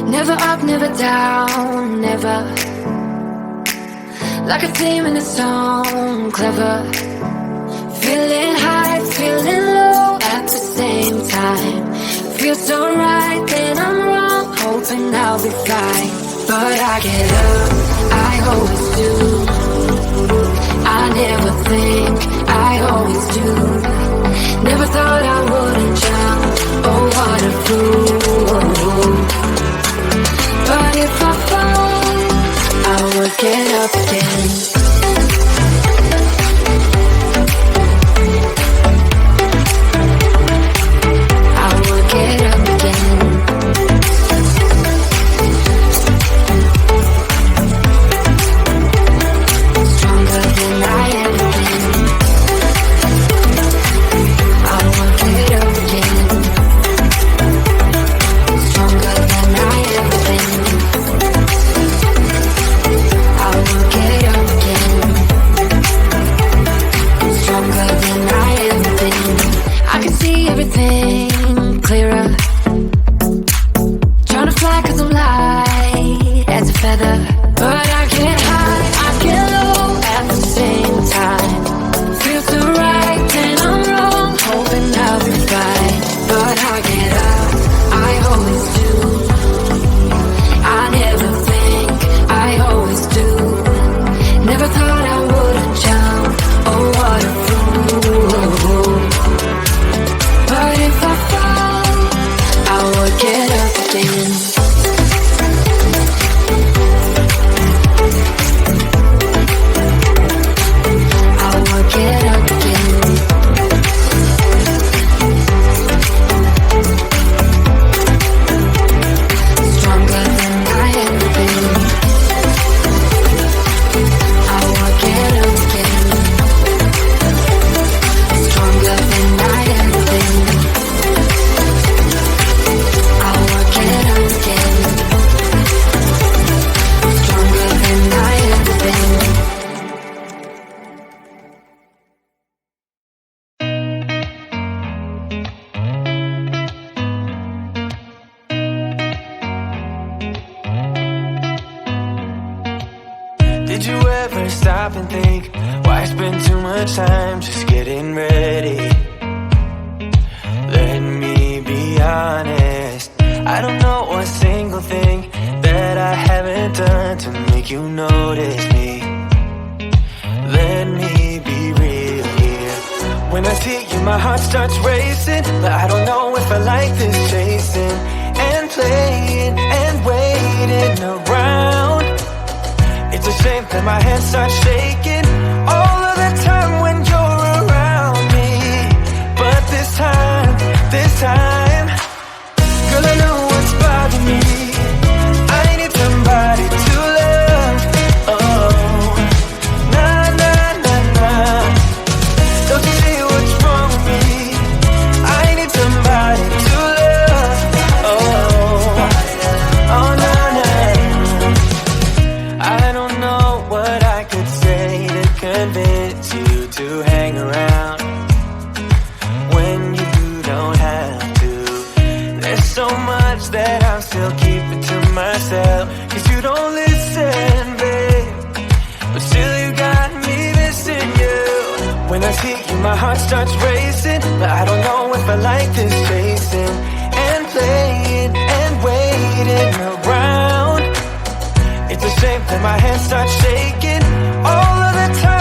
Never up, never down, never. Like a theme in a song, clever. Feeling high, feeling low at the same time. Feels so right, then I'm wrong, hoping I'll be fine. But I get up, I always do. I never think, I always do. Never thought I wouldn't jump, oh what a fool. But if I fall, I will get up again. ever stop and think, why spend too much time just getting ready? Let me be honest, I don't know a single thing that I haven't done to make you notice me. Let me be real here. When I see you, my heart starts racing, but I don't know if I like this chasing and playing and waiting around. It's a shame that my hands start shaking all of the time when you're around me. But this time, girl, I know what's bothering me. I need somebody to love. Oh, nah, nah, nah, nah. Don't you see what's wrong with me? I need somebody to love. Oh, nah, nah. I don't know what I could say to convince you to hang around when you don't have to. There's so much that I'm still keeping to myself, 'cause you don't listen, babe. But still you got me missing you. When I see you, my heart starts racing, but I don't know if I like this chasing and playing and waiting around. It's a shame that my hands start shaking all of the time